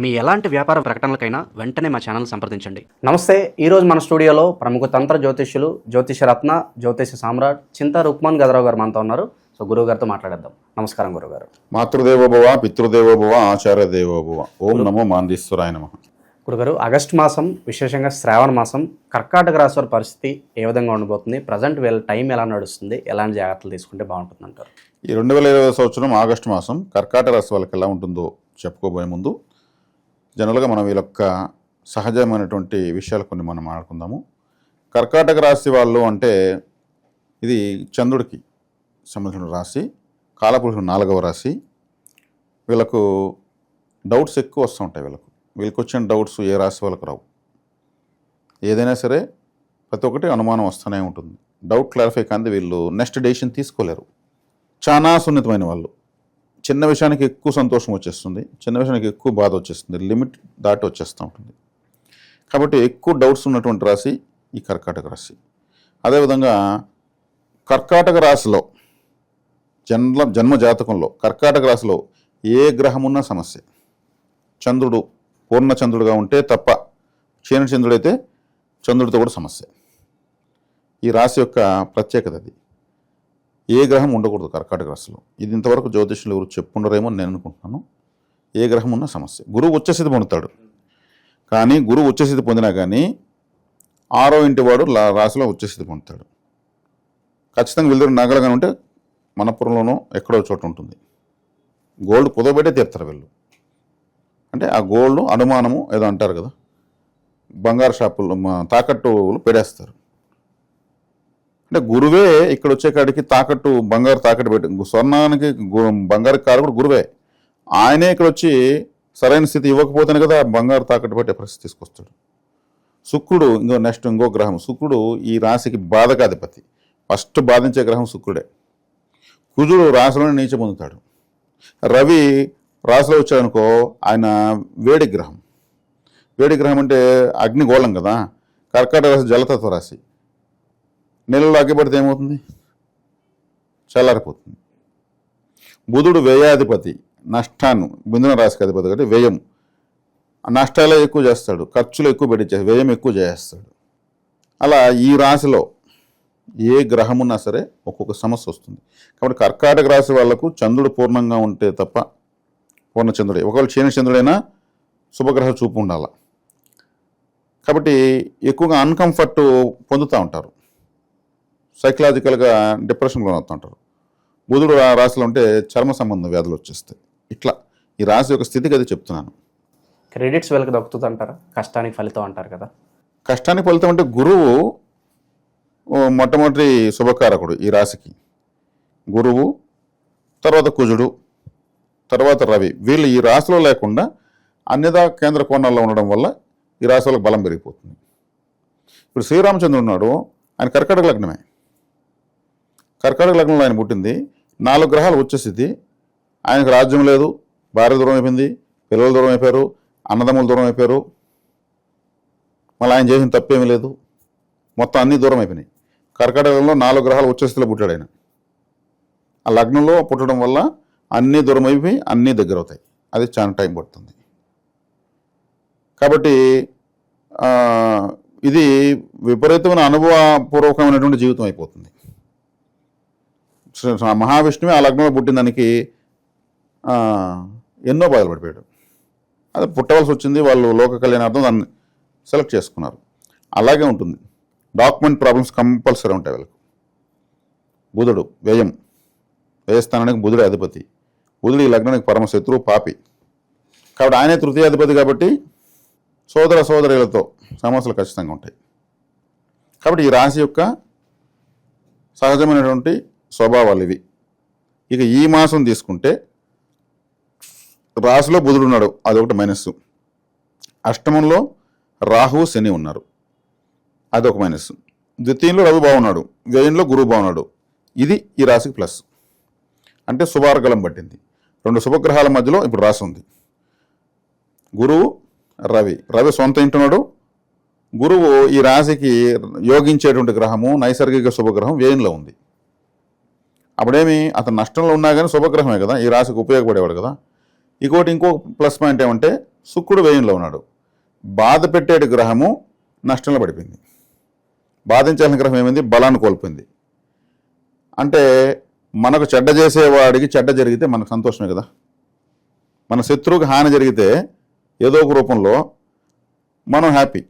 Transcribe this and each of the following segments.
మీ ఎలాంటి వ్యాపార ప్రకటనలకైనా వెంటనే మా ఛానల్ సంప్రదించండి. నమస్తే. ఈరోజు మన స్టూడియోలో ప్రముఖ తంత్ర జ్యోతిష్యులు, జ్యోతిషరత్న, జ్యోతిష సామ్రాట్ చింతా రుక్మాన్ గదరావు గారు మనతో ఉన్నారు. సో గురువు గారితో మాట్లాడేద్దాం. నమస్కారం గురుగారు. మాతృదేవోభవ, పితృదేవోభవ, ఆచార్య దేవోభవ. ఓం నమో మాందీశ్వరాయ నమః. గురుగారు, ఆగస్టు మాసం, విశేషంగా శ్రావణ మాసం, కర్కాటక రాశి వారి పరిస్థితి ఏ విధంగా ఉండబోతుంది? ప్రజెంట్ వీళ్ళ టైం ఎలా నడుస్తుంది? ఎలాంటి జాగ్రత్తలు తీసుకుంటే బాగుంటుంది అంటారు? ఈ 2020 సంవత్సరం ఆగస్టు మాసం కర్కాటక రాశి వాళ్ళకి ఎలా ఉంటుందో చెప్పుకోబోయే ముందు జనరల్గా మనం వీళ్ళ యొక్క సహజమైనటువంటి విషయాలు కొన్ని మనం మాట్లాడుకుందాము. కర్కాటక రాశి వాళ్ళు అంటే ఇది చంద్రుడికి సంబంధించిన రాశి, కాలపురుషుడు 4వ రాశి. వీళ్ళకు డౌట్స్ ఎక్కువ వస్తూ ఉంటాయి. వీళ్ళకి వచ్చిన డౌట్స్ ఏ రాశి వాళ్ళకు రావు. ఏదైనా సరే ప్రతి ఒక్కటి అనుమానం వస్తూనే ఉంటుంది. డౌట్ క్లారిఫై కానీ వీళ్ళు నెక్స్ట్ డెసిషన్ తీసుకోలేరు. చాలా సున్నితమైన వాళ్ళు. చిన్న విషయానికి ఎక్కువ సంతోషం వచ్చేస్తుంది, చిన్న విషయానికి ఎక్కువ బాధ వచ్చేస్తుంది, లిమిట్ దాటి వచ్చేస్తూ ఉంటుంది. కాబట్టి ఎక్కువ డౌట్స్ ఉన్నటువంటి రాశి ఈ కర్కాటక రాశి. అదేవిధంగా కర్కాటక రాశిలో జన్మ జాతకంలో కర్కాటక రాశిలో ఏ గ్రహం ఉన్నా సమస్య. చంద్రుడు పూర్ణ చంద్రుడుగా ఉంటే తప్ప, క్షీణ చంద్రుడైతే చంద్రుడితో కూడా సమస్య. ఈ రాశి యొక్క ప్రత్యేకత అది. ఏ గ్రహం ఉండకూడదు కర్కాటక రాశిలో. ఇది ఇంతవరకు జ్యోతిష్యులు ఎవరు చెప్పుండరేమో నేను అనుకుంటున్నాను. ఏ గ్రహం ఉన్నా సమస్య. గురువు ఉచ్చస్థితి పొందుతాడు, కానీ గురువు ఉచ్చస్థితి పొందినా కానీ 6వ ఇంటి వాడు రాశిలో ఉచ్చస్థితి పొందుతాడు. ఖచ్చితంగా వీళ్ళిద్దరు నగలుగానే ఉంటే మనపురంలోనో ఎక్కడో చోట ఉంటుంది. గోల్డ్ కుదబెట్టే తీరుతారు వీళ్ళు. అంటే ఆ గోల్డ్ అనుమానము ఏదో అంటారు కదా, బంగారు షాపుల్లో తాకట్టులు పెడేస్తారు. అంటే గురువే ఇక్కడ వచ్చే కాడికి తాకట్టు, బంగారు తాకట్టు పెట్టి, స్వర్ణానికి బంగారు కారకుడు గురువే. ఆయనే ఇక్కడ వచ్చి సరైన స్థితి ఇవ్వకపోతేనే కదా బంగారు తాకట్టు పెట్టే పరిస్థితి తీసుకొస్తాడు. శుక్రుడు ఇంకో గ్రహం. శుక్రుడు ఈ రాశికి బాధకాధిపతి. ఫస్ట్ బాధించే గ్రహం శుక్రుడే. కుజుడు రాశిలోనే నీచ పొందుతాడు. రవి రాశిలో వచ్చాడనుకో, ఆయన వేడి గ్రహం. వేడి గ్రహం అంటే అగ్నిగోళం కదా. కర్కాటక రాశి జలతత్వ రాశి. నెలలో అగ్గిపడితే ఏమవుతుంది? చల్లారిపోతుంది. బుధుడు వ్యయాధిపతి, నష్టాన్ని మిథున రాశికి అధిపతి కాబట్టి వ్యయం, నష్టాలే ఎక్కువ చేస్తాడు, ఖర్చులు ఎక్కువ పెట్టించేస్తాడు, వ్యయం ఎక్కువ చేస్తాడు. అలా ఈ రాశిలో ఏ గ్రహం ఉన్నా సరే ఒక్కొక్క సమస్య వస్తుంది. కాబట్టి కర్కాటక రాశి వాళ్లకు చంద్రుడు పూర్ణంగా ఉంటే తప్ప, పూర్ణచంద్రుడే, ఒకవేళ క్షీణచంద్రుడైనా శుభగ్రహ చూపు ఉండాలి. కాబట్టి ఎక్కువగా అన్కంఫర్ట్ పొందుతూ ఉంటారు, సైకలాజికల్గా డిప్రెషన్లో అవుతూ ఉంటారు. బుధుడు రాశిలో ఉంటే చర్మ సంబంధ వ్యాధులు వచ్చేస్తాయి. ఇట్లా ఈ రాశి యొక్క స్థితిగతి చెప్తున్నాను. క్రెడిట్స్ వీళ్ళకి దక్కుతుంది అంటారా? కష్టానికి ఫలితం అంటారు కదా. కష్టానికి ఫలితం అంటే గురువు మొట్టమొదటి శుభకారకుడు ఈ రాశికి. గురువు, తర్వాత కుజుడు, తర్వాత రవి. వీళ్ళు ఈ రాశిలో లేకుండా అన్యదా కేంద్ర కోణాల్లో ఉండడం వల్ల ఈ రాశి వాళ్ళకి బలం పెరిగిపోతుంది. ఇప్పుడు శ్రీరామచంద్రుడు ఉన్నాడు, ఆయన కర్కాటక లగ్నమే. కర్కాటక లగ్నంలో ఆయన పుట్టింది. 4 గ్రహాలు వచ్చేసింది. ఆయనకు రాజ్యం లేదు, భార్య దూరం అయిపోయింది, పిల్లలు దూరం అయిపోయారు, అన్నదమ్ములు దూరం అయిపోయారు. మళ్ళీ ఆయన చేసిన తప్పేమీ లేదు, మొత్తం అన్నీ దూరం అయిపోయినాయి. కర్కాటకంలో 4 గ్రహాలు వచ్చేస్థితిలో పుట్టాడు ఆయన. ఆ లగ్నంలో పుట్టడం వల్ల అన్నీ దూరం అయిపోయి అన్నీ దగ్గర అవుతాయి. అది చాలా టైం పడుతుంది. కాబట్టి ఇది విపరీతమైన అనుభవపూర్వకమైనటువంటి జీవితం అయిపోతుంది. మహావిష్ణువే ఆ లగ్నంలో పుట్టిన దానికి ఎన్నో బాధలు పడిపోయాడు. అది పుట్టవలసి వచ్చింది. వాళ్ళు లోక కళ్యాణార్థం దాన్ని సెలెక్ట్ చేసుకున్నారు. అలాగే ఉంటుంది. డాక్యుమెంట్ ప్రాబ్లమ్స్ కంపల్సరీ ఉంటాయి వీళ్ళకు. బుధుడు వ్యయస్థానానికి బుధుడు అధిపతి. బుధుడు ఈ లగ్నానికి పరమ శత్రువు, పాపి. కాబట్టి ఆయనే తృతీయాధిపతి కాబట్టి సోదరులతో సమస్యలు ఖచ్చితంగా ఉంటాయి. కాబట్టి ఈ రాశి యొక్క సహజమైనటువంటి స్వభావాలు ఇవి. ఇక ఈ మాసం తీసుకుంటే రాశిలో బుధుడు ఉన్నాడు, అదొకటి మైనస్. అష్టమంలో రాహు, శని ఉన్నారు, అదొక మైనస్. ద్వితీయంలో రవి బాగున్నాడు, వ్యయంలో గురువు బాగున్నాడు. ఇది ఈ రాశికి ప్లస్. అంటే శుభార్గలం పట్టింది. 2 శుభగ్రహాల మధ్యలో ఇప్పుడు రాశి ఉంది. గురువు, రవి సొంత ఇంటున్నాడు. గురువు ఈ రాశికి యోగించేటువంటి గ్రహము, నైసర్గిక శుభగ్రహం వ్యయంలో ఉంది. అప్పుడేమి అతను నష్టంలో ఉన్నా కానీ శుభగ్రహమే కదా, ఈ రాశికి ఉపయోగపడేవాడు కదా. ఇంకో ప్లస్ పాయింట్ ఏమంటే శుక్రుడు వ్యయంలో ఉన్నాడు. బాధ పెట్టేటి గ్రహము నష్టంలో పడిపోయింది. బాధించాల్సిన గ్రహం ఏమైంది? బలాన్ని కోల్పోయింది. అంటే మనకు చెడ్డ చేసేవాడికి చెడ్డ జరిగితే మనకు సంతోషమే కదా. మన శత్రువుకి హాని జరిగితే ఏదో ఒక రూపంలో మనం హ్యాపీ.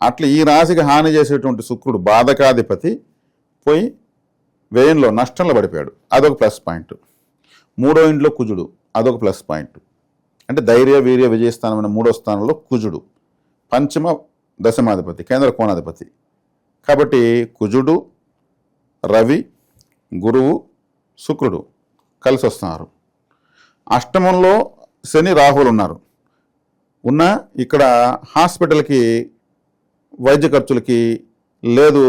అట్లా ఈ రాశికి హాని చేసేటువంటి శుక్రుడు బాధకాధిపతి పోయి వ్యయంలో నష్టంలో పడిపోయాడు, అదొక ప్లస్ పాయింట్. 3వ ఇంట్లో కుజుడు, అదొక ప్లస్ పాయింట్. అంటే ధైర్య వీర్య విజయస్థానమైన 3వ స్థానంలో కుజుడు, పంచమ దశమాధిపతి, కేంద్ర కోణాధిపతి. కాబట్టి కుజుడు, రవి, గురువు, శుక్రుడు కలిసి వస్తున్నారు. అష్టమంలో శని, రాహువులు ఉన్నారు. ఇక్కడ హాస్పిటల్కి వైద్య ఖర్చులకి లేదు,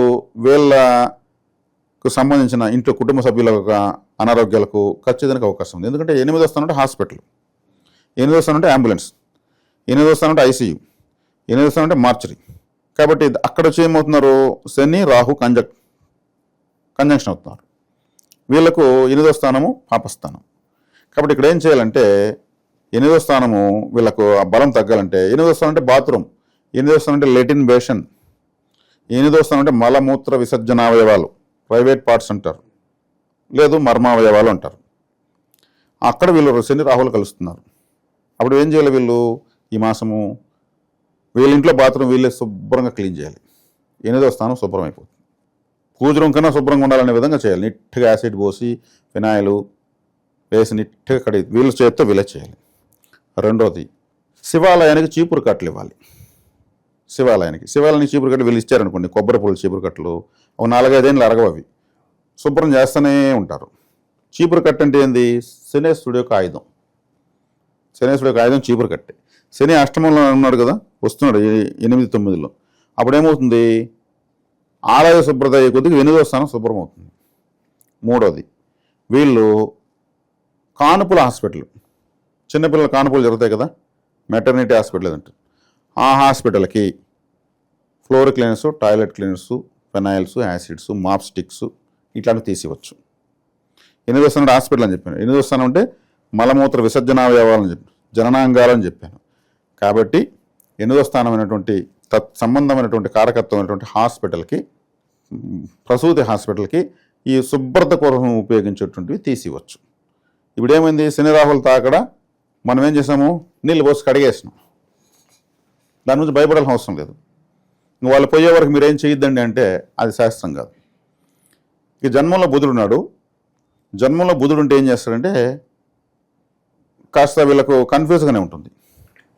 వీళ్ళకు సంబంధించిన ఇంట్లో కుటుంబ సభ్యుల యొక్క అనారోగ్యాలకు ఖర్చు చేయడానికి అవకాశం ఉంది. ఎందుకంటే 8వ స్థానం అంటే హాస్పిటల్, 8వ స్థానం అంటే అంబులెన్స్, 8వ స్థానం అంటే ఐసీయూ, 8వ స్థానం అంటే మార్చరీ. కాబట్టి అక్కడ వచ్చి ఏమవుతున్నారు? శని, రాహు కంజంక్షన్ అవుతున్నారు. వీళ్ళకు 8వ స్థానము పాపస్థానం. కాబట్టి ఇక్కడ ఏం చేయాలంటే 8వ స్థానము వీళ్ళకు ఆ బలం తగ్గాలంటే 8వ స్థానం అంటే బాత్రూమ్, 8వ స్థానం అంటే లెటిన్ బేషన్, 8వ స్థానం అంటే మలమూత్ర విసర్జనావయవాలు, ప్రైవేట్ పార్ట్స్ అంటారు, లేదు మర్మావయవాలు అంటారు. అక్కడ వీళ్ళు శని రాహులు కలుస్తున్నారు. అప్పుడు ఏం చేయాలి? వీళ్ళు ఈ మాసము వీళ్ళ ఇంట్లో బాత్రూమ్ వీళ్ళే శుభ్రంగా క్లీన్ చేయాలి. 8వ స్థానం శుభ్రం అయిపోతుంది. పూజ రూమ్ కన్నా శుభ్రంగా ఉండాలనే విధంగా చేయాలి. నీట్గా యాసిడ్ పోసి ఫినాయిల్ వేసి నీట్గా కడిగి వీళ్ళ చేతితో వీళ్ళే చేయాలి. రెండోది, శివాలయానికి చీపురు కట్టలు ఇవ్వాలి. శివాలయానికి చీపురు కట్టలు వీళ్ళు ఇచ్చారనుకోండి, కొబ్బరి పూల చీపురు కట్టలు ఒక 4-5 ఏళ్ళు అరగవు, అవి శుభ్రం చేస్తూనే ఉంటారు. చీపురు కట్ట అంటే ఏంది? శనేశ్వరుడు యొక్క ఆయుధం. శనేశ్వరుడు యొక్క ఆయుధం చీపురు కట్టే. శని అష్టమంలో ఉన్నాడు కదా, వస్తున్నాడు 8-9లో. అప్పుడేమవుతుంది? ఆలయ శుభ్రత అయ్యే కొద్దిగా 8వ స్థానం శుభ్రం అవుతుంది. మూడోది, వీళ్ళు కానుపుల హాస్పిటల్, చిన్నపిల్లల కానుపులు జరుగుతాయి కదా, మెటర్నిటీ హాస్పిటల్ అంటే ఆ హాస్పిటల్కి floor cleaners, toilet cleaners, phenyls, acids, mop sticks ఇట్లాంటివి తీసివచ్చు. 8వ స్థానం హాస్పిటల్ అని చెప్పాను. 8వ స్థానం అంటే మలమూత్ర విసర్జనావయవాలని చెప్పాను, జననాంగాలని చెప్పాను. కాబట్టి 8వ స్థానమైనటువంటి సంబంధమైనటువంటి కారకత్వమైనటువంటి హాస్పిటల్కి, ప్రసూతి హాస్పిటల్కి ఈ శుభ్రత కోసం ఉపయోగించేటువంటివి తీసివచ్చు. ఇప్పుడు ఏమైంది? శని రాహులు తాకడ మనం ఏం చేసాము? నీళ్ళు పోసి కడిగేసినాం. దాని నుంచి భయపడాల్సిన అవసరం లేదు. ఇంక వాళ్ళు పోయే వరకు మీరు ఏం చేయొద్దండి అంటే అది శాస్త్రం కాదు. ఇక జన్మంలో బుధుడు ఉన్నాడు. జన్మంలో బుధుడు ఉంటే ఏం చేస్తాడంటే కాస్త వీళ్ళకు కన్ఫ్యూజ్గానే ఉంటుంది.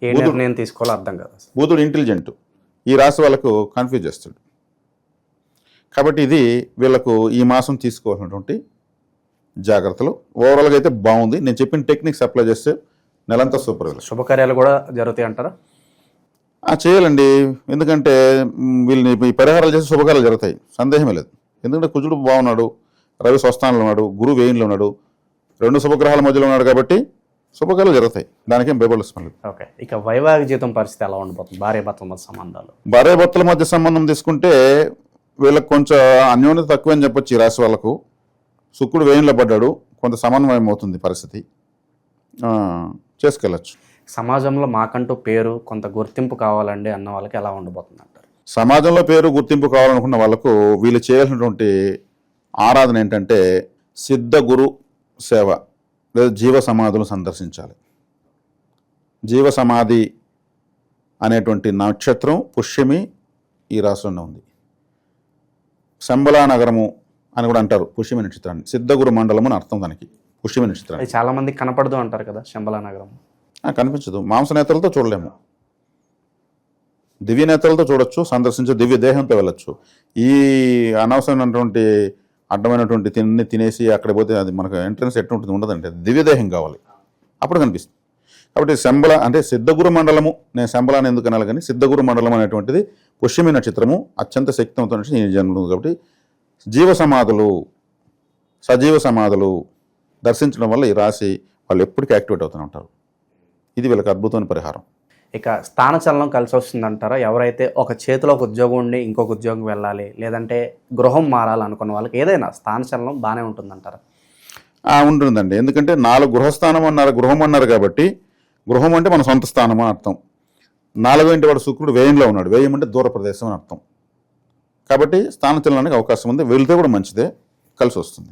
ఏ నిర్ణయం తీసుకోవాలో అర్థం కాదు. బుధుడు ఇంటెలిజెంట్, ఈ రాశి వాళ్ళకు కన్ఫ్యూజ్ చేస్తాడు. కాబట్టి ఇది వీళ్ళకు ఈ మాసం తీసుకోవాల్సినటువంటి జాగ్రత్తలు. ఓవరాల్గా అయితే బాగుంది. నేను చెప్పిన టెక్నిక్స్ అప్లై చేస్తే నెలంతా సూపర్. శుభకార్యాలు కూడా జరుగుతాయి అంటారా? చేయాలండి. ఎందుకంటే వీళ్ళని ఈ పరిహారాలు చేసి శుభకార్యాలు జరుగుతాయి, సందేహమే లేదు. ఎందుకంటే కుజుడు బాగున్నాడు, రవి స్వస్థానంలో ఉన్నాడు, గురువు వ్యయంలో ఉన్నాడు, 2 శుభగ్రహాల మధ్యలో ఉన్నాడు. కాబట్టి శుభకార్యాలు జరుగుతాయి, దానికేం భయపడాల్సిన లేదు. ఓకే, ఇక వైవాహిక జీవితం పరిస్థితి ఎలా ఉండబోతుంది? భార్యాభర్తల మధ్య సంబంధాలు, భార్యాభర్తల మధ్య సంబంధం తీసుకుంటే వీళ్ళకి కొంచెం అన్యోన్యత తక్కువని చెప్పొచ్చు. ఈ రాశి వాళ్ళకు శుక్రుడు వ్యయంలో పడ్డాడు, కొంత సమన్వయం అవుతుంది పరిస్థితి, చేసుకెళ్ళచ్చు. సమాజంలో మాకంటూ పేరు, కొంత గుర్తింపు కావాలండి అన్న వాళ్ళకి ఎలా ఉండబోతుంది అంటారు? సమాజంలో పేరు, గుర్తింపు కావాలనుకున్న వాళ్ళకు వీళ్ళు చేయాల్సినటువంటి ఆరాధన ఏంటంటే సిద్ధ గురు సేవ లేదా జీవ సమాధులు సందర్శించాలి. జీవ సమాధి అనేటువంటి నక్షత్రం పుష్యమి ఈ రాష్ట్రంలో ఉంది. శంబలా నగరము అని కూడా అంటారు పుష్యమి నక్షత్రాన్ని. సిద్ధగురు మండలం అని అర్థం దానికి, పుష్యమి నక్షత్రాన్ని. చాలా మంది కనపడదు అంటారు కదా శంబలా నగరం. కనిపించదు, మాంస నేతలతో చూడలేము, దివ్య నేతలతో చూడొచ్చు, సందర్శించే దివ్య దేహంతో వెళ్ళొచ్చు. ఈ అనవసరమైనటువంటి అడ్డమైనటువంటి తినేసి అక్కడ పోతే అది మనకు ఎంట్రన్స్ ఎట్టుంటుంది ఉండదంటే దివ్య దేహం కావాలి, అప్పుడు కనిపిస్తుంది. కాబట్టి శంబల అంటే సిద్ధగురు మండలము, నేను శంబలాన్ని ఎందుకు అనాలి కానీ సిద్ధగురు మండలం అనేటువంటిది పుష్యమి నక్షత్రము, అత్యంత శక్తివంతం ఈ జన్మలు. కాబట్టి జీవ సమాధులు, సజీవ సమాధులు దర్శించడం వల్ల ఈ రాశి వాళ్ళు ఎప్పటికీ యాక్టివేట్ అవుతూనే ఉంటారు. ఇది వీళ్ళకి అద్భుతమైన పరిహారం. ఇక స్థానచలనం కలిసి వస్తుందంటారా? ఎవరైతే ఒక చేతిలో ఒక ఉద్యోగం ఉండి ఇంకొక ఉద్యోగం వెళ్ళాలి, లేదంటే గృహం మారాలనుకున్న వాళ్ళకి ఏదైనా స్థానచలనం బాగానే ఉంటుందంటారా? ఉంటుందండి. ఎందుకంటే 4 గృహస్థానం అన్నారు, గృహం అన్నారు. కాబట్టి గృహం అంటే మన సొంత స్థానం అని అర్థం. 4వ ఇంటి వాడు శుక్రుడు వ్యయంలో ఉన్నాడు. వ్యయం అంటే దూర ప్రదేశం అని అర్థం. కాబట్టి స్థానచలనానికి అవకాశం ఉంది. వెళ్తే కూడా మంచిదే, కలిసి వస్తుంది.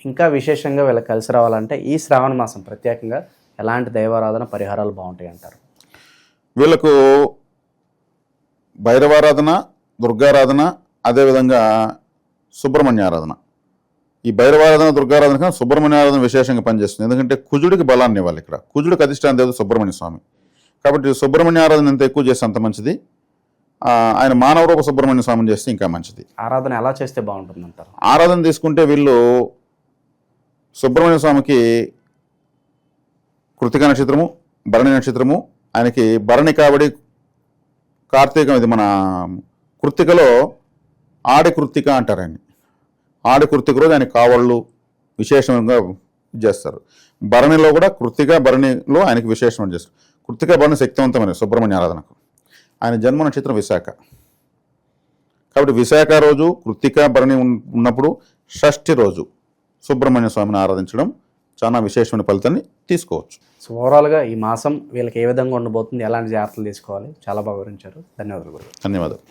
ఇంకా విశేషంగా వీళ్ళకి కలిసి రావాలంటే ఈ శ్రావణ మాసం ప్రత్యేకంగా ఎలాంటి దైవారాధన పరిహారాలు బాగుంటాయి అంటారు? వీళ్ళకు భైరవారాధన, దుర్గారాధన, అదేవిధంగా సుబ్రహ్మణ్యారాధన. ఈ భైరవారాధన, దుర్గారాధన కన్నా సుబ్రహ్మణ్యారాధన విశేషంగా పనిచేస్తుంది. ఎందుకంటే కుజుడికి బలాన్ని ఇవ్వాలి. ఇక్కడ కుజుడికి అధిష్టాన దేవత సుబ్రహ్మణ్య స్వామి. కాబట్టి సుబ్రహ్మణ్యారాధన ఎంత ఎక్కువ చేస్తే అంత మంచిది. ఆయన మానవ రూప సుబ్రహ్మణ్య స్వామిని చేస్తే ఇంకా మంచిది. ఆరాధన ఎలా చేస్తే బాగుంటుంది అంటారు? ఆరాధన తీసుకుంటే వీళ్ళు సుబ్రహ్మణ్య స్వామికి కృతిక నక్షత్రము, భరణి నక్షత్రము, ఆయనకి భరణి కాబడి కార్తీకం, ఇది మన కృత్తికలో ఆడి కృత్తిక అంటారు. ఆయన ఆడి కృత్తిక రోజు ఆయన కావళ్ళు విశేషంగా చేస్తారు. భరణిలో కూడా కృత్తిక, భరణిలో ఆయనకి విశేషం చేస్తారు. కృత్తిక, భరణి శక్తివంతమైన సుబ్రహ్మణ్య ఆరాధనకు. ఆయన జన్మ నక్షత్రం విశాఖ. కాబట్టి విశాఖ రోజు కృత్తిక, భరణి ఉన్నప్పుడు షష్ఠి రోజు సుబ్రహ్మణ్య స్వామిని ఆరాధించడం చాలా విశేషమైన ఫలితాన్ని తీసుకోవచ్చు. సో ఓవరాల్గా ఈ మాసం వీళ్ళకి ఏ విధంగా ఉండబోతుంది, ఎలాంటి జాగ్రత్తలు తీసుకోవాలి, చాలా బాగా వివరించారు. ధన్యవాదాలు గురుగారు. ధన్యవాదాలు.